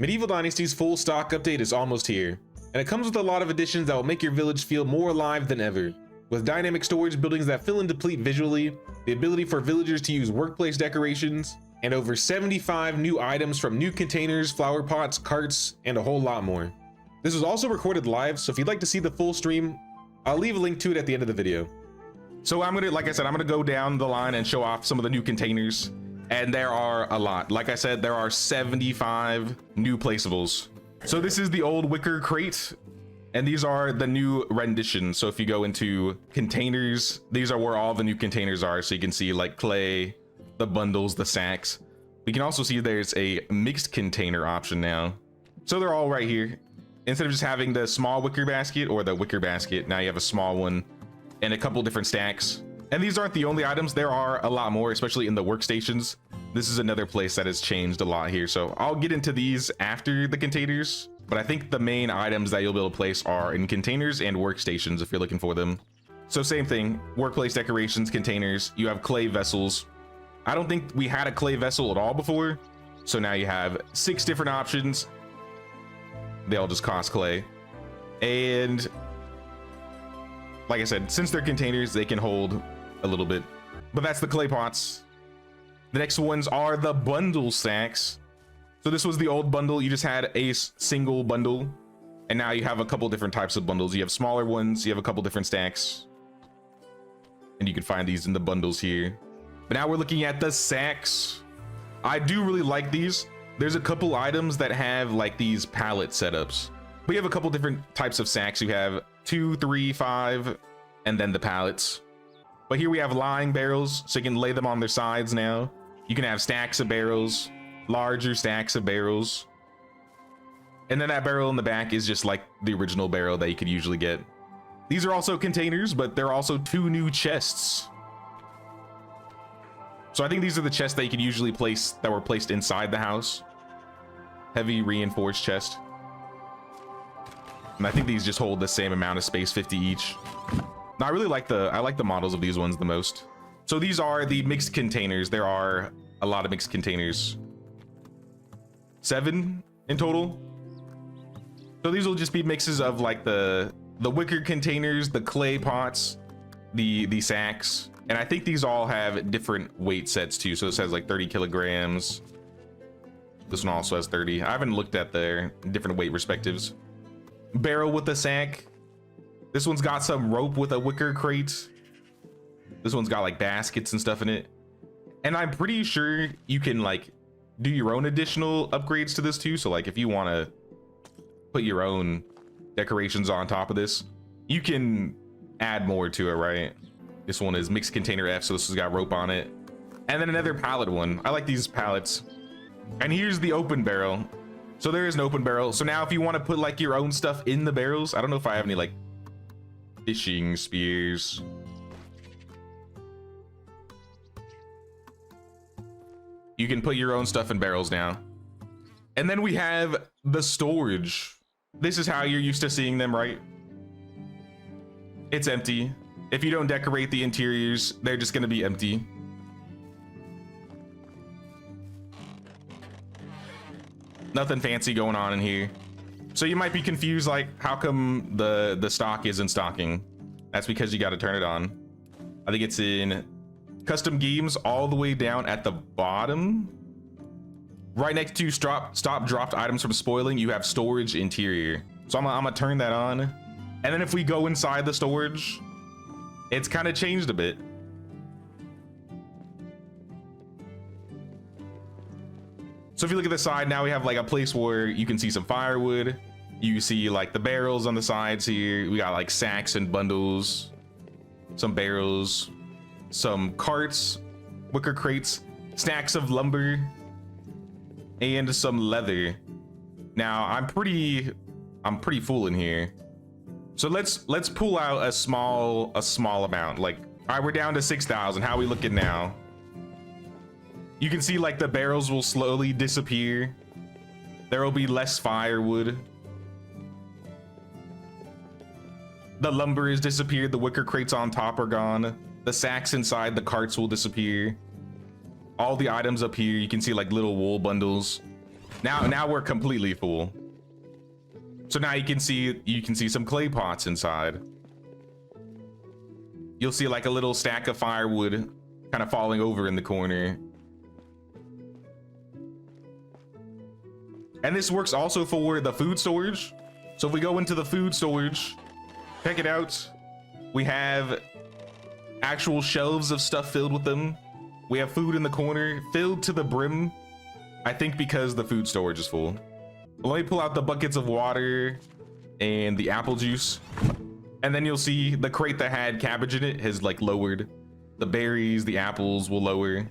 Medieval Dynasty's full stock update is almost here, and it comes with a lot of additions that will make your village feel more alive than ever. With dynamic storage buildings that fill and deplete visually, the ability for villagers to use workplace decorations, and over 75 new items from new containers, flower pots, carts, and a whole lot more. This was also recorded live, so if you'd like to see the full stream, I'll leave a link to it at the end of the video. So like I said, I'm gonna go down the line and show off some of the new containers. And there are a lot. Like I said, there are 75 new placeables. So this is the old wicker crate, and these are the new renditions. So if you go into containers, these are where all the new containers are. So you can see like clay, the bundles, the sacks. We can also see there's a mixed container option now. So they're all right here. Instead of just having the small wicker basket or the wicker basket, now you have a small one and a couple different stacks. And these aren't the only items. There are a lot more, especially in the workstations. This is another place that has changed a lot here. So I'll get into these after the containers, but I think the main items that you'll be able to place are in containers and workstations if you're looking for them. So same thing, workplace decorations, containers, you have clay vessels. I don't think we had a clay vessel at all before. So now you have 6 different options. They all just cost clay. And like I said, since they're containers, they can hold a little bit, but that's the clay pots. The next ones are the bundle stacks. So this was the old bundle. You just had a single bundle, and now you have a couple different types of bundles. You have smaller ones, you have a couple different stacks, and you can find these in the bundles here. But now we're looking at the sacks. I do really like these. There's a couple items that have like these pallet setups. We have a couple different types of sacks. You have 2, 3, 5, and then the pallets. But here we have lying barrels, so you can lay them on their sides now. You can have stacks of barrels, larger stacks of barrels. And then that barrel in the back is just like the original barrel that you could usually get. These are also containers, but there are also 2 new chests. So I think these are the chests that you could usually place, that were placed inside the house. Heavy reinforced chest. And I think these just hold the same amount of space, 50 each. Now, I like the models of these ones the most. So these are the mixed containers. There are a lot of mixed containers. 7 in total. So these will just be mixes of like the wicker containers, the clay pots, the sacks. And I think these all have different weight sets too. So this has like 30 kilograms. This one also has 30. I haven't looked at their different weight respectives. Barrel with the sack. This one's got some rope with a wicker crate. This one's got like baskets and stuff in it. And I'm pretty sure you can like do your own additional upgrades to this too. So like if you want to put your own decorations on top of this, you can add more to it, right? This one is mixed container F, so this has got rope on it. And then another pallet one. I like these pallets. And here's the open barrel. So there is an open barrel. So now if you want to put like your own stuff in the barrels, I don't know if I have any like fishing spears. You can put your own stuff in barrels now. And then we have the storage. This is how you're used to seeing them, right? It's empty. If you don't decorate the interiors, they're just going to be empty. Nothing fancy going on in here. So you might be confused, like how come the stock isn't stocking? That's because you got to turn it on. I think it's in custom games all the way down at the bottom. Right next to stop dropped items from spoiling, you have storage interior. So I'm gonna turn that on. And then if we go inside the storage, it's kind of changed a bit. So if you look at the side, now we have like a place where you can see some firewood. You see like the barrels on the sides here. We got like sacks and bundles, some barrels, some carts, wicker crates, stacks of lumber, and some leather. Now I'm pretty full in here. So let's pull out a small amount. Like, all right, we're down to 6,000. How are we looking now? You can see like the barrels will slowly disappear. There will be less firewood. The lumber has disappeared. The wicker crates on top are gone. The sacks inside the carts will disappear. All the items up here, you can see like little wool bundles. Now we're completely full. So now you can see some clay pots inside. You'll see like a little stack of firewood kind of falling over in the corner. And this works also for the food storage. So if we go into the food storage, check it out. We have actual shelves of stuff filled with them. We have food in the corner filled to the brim. I think because the food storage is full. Let me pull out the buckets of water and the apple juice. And then you'll see the crate that had cabbage in it has like lowered. The berries, the apples will lower.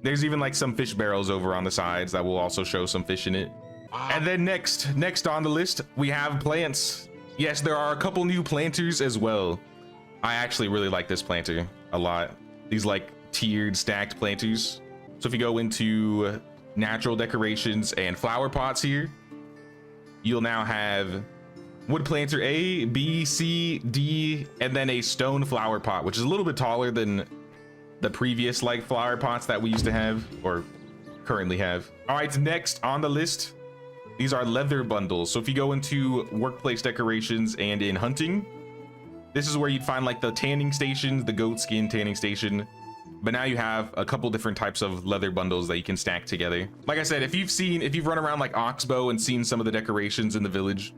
There's even like some fish barrels over on the sides that will also show some fish in it. And then next on the list, we have plants. Yes, there are a couple new planters as well. I actually really like this planter a lot. These like tiered stacked planters. So if you go into natural decorations and flower pots here, you'll now have wood planter A, B, C, D, and then a stone flower pot, which is a little bit taller than the previous like flower pots that we used to have or currently have. All right, next on the list, these are leather bundles. So if you go into workplace decorations and in hunting, this is where you'd find like the tanning stations, the goat skin tanning station. But now you have a couple different types of leather bundles that you can stack together. Like I said, if you've run around like Oxbow and seen some of the decorations in the village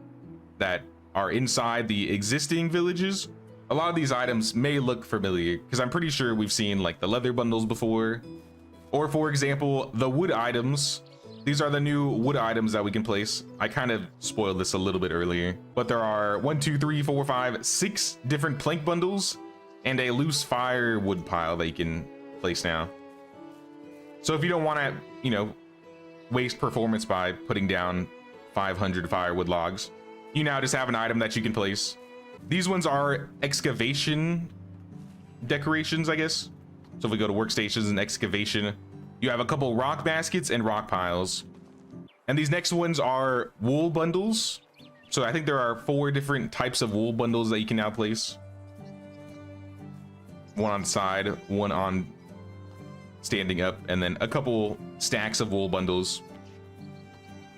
that are inside the existing villages, a lot of these items may look familiar because I'm pretty sure we've seen like the leather bundles before. Or for example, the wood items. These are the new wood items that we can place. I kind of spoiled this a little bit earlier, but there are 1, 2, 3, 4, 5, 6 different plank bundles and a loose firewood pile that you can place now. So if you don't want to, you know, waste performance by putting down 500 firewood logs, you now just have an item that you can place. These ones are excavation decorations, I guess. So if we go to workstations and excavation, you have a couple rock baskets and rock piles. And these next ones are wool bundles. So I think there are 4 different types of wool bundles that you can now place. One on the side, one on standing up, and then a couple stacks of wool bundles.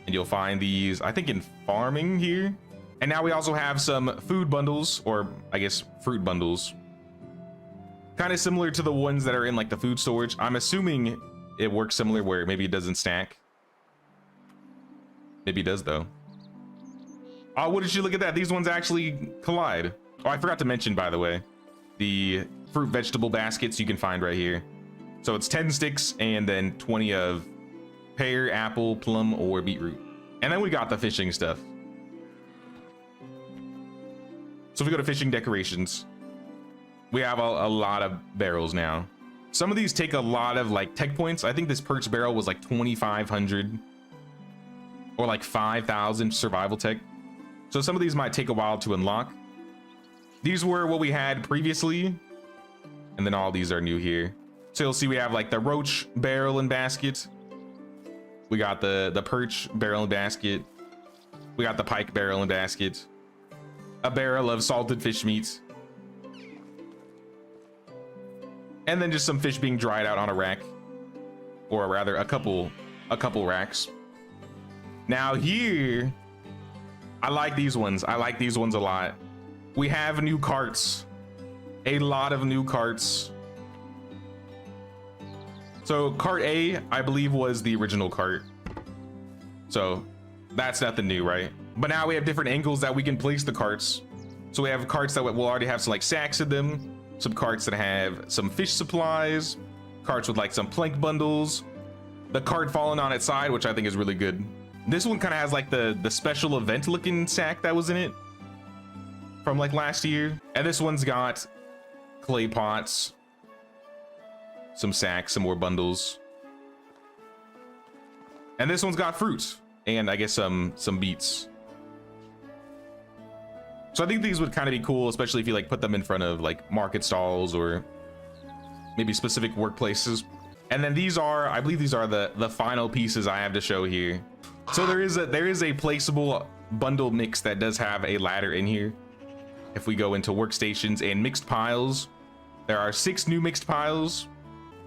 And you'll find these, I think, in farming here. And now we also have some food bundles, or I guess fruit bundles. Kind of similar to the ones that are in like the food storage. I'm assuming it works similar where maybe it doesn't stack. Maybe it does though. Oh, what did you look at that? These ones actually collide. Oh, I forgot to mention, by the way, the fruit vegetable baskets you can find right here. So it's 10 sticks and then 20 of pear, apple, plum, or beetroot. And then we got the fishing stuff. So if we go to fishing decorations, we have a lot of barrels now. Some of these take a lot of like tech points. I think this perch barrel was like 2,500 or like 5,000 survival tech. So some of these might take a while to unlock. These were what we had previously. And then all these are new here. So you'll see we have like the roach barrel and basket. We got the perch barrel and basket. We got the pike barrel and basket. A barrel of salted fish meat. And then just some fish being dried out on a rack, or rather a couple racks. Now here, I like these ones. I like these ones a lot. We have new carts, a lot of new carts. So cart A, I believe, was the original cart. So that's nothing new, right? But now we have different angles that we can place the carts. So we have carts that will already have some like sacks in them. Some carts that have some fish supplies, carts with like some plank bundles, the cart falling on its side, which I think is really good. This one kind of has like the special event looking sack that was in it from like last year. And this one's got clay pots, some sacks, some more bundles. And this one's got fruit and I guess some beets. So I think these would kind of be cool, especially if you like put them in front of like market stalls or maybe specific workplaces. And then these are, I believe these are the final pieces I have to show here. So there is a placeable bundle mix that does have a ladder in here. If we go into workstations and mixed piles, there are 6 new mixed piles.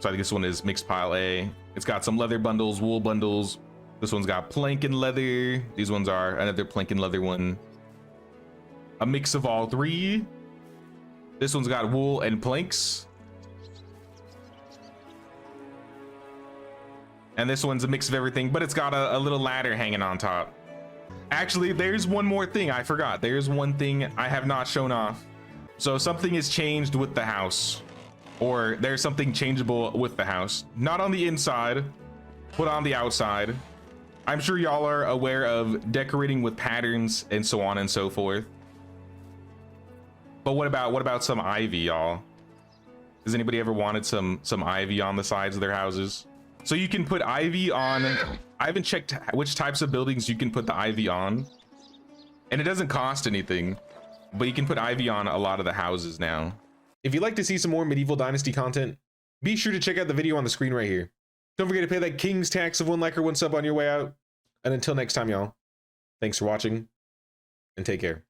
So I think this one is mixed pile A. It's got some leather bundles, wool bundles. This one's got plank and leather. These ones are another plank and leather one. A mix of all three. This one's got wool and planks. And this one's a mix of everything, but it's got a little ladder hanging on top. Actually, there's one more thing I forgot. There's one thing I have not shown off. So something has changed with the house, or there's something changeable with the house. Not on the inside, but on the outside. I'm sure y'all are aware of decorating with patterns and so on and so forth. But what about some ivy, y'all? Has anybody ever wanted some ivy on the sides of their houses? So you can put ivy on. I haven't checked which types of buildings you can put the ivy on, and it doesn't cost anything, but you can put ivy on a lot of the houses now. If you'd like to see some more medieval dynasty content, be sure to check out the video on the screen right here. Don't forget to pay that king's tax of 1 like or 1 sub on your way out. And until next time, y'all, thanks for watching and take care.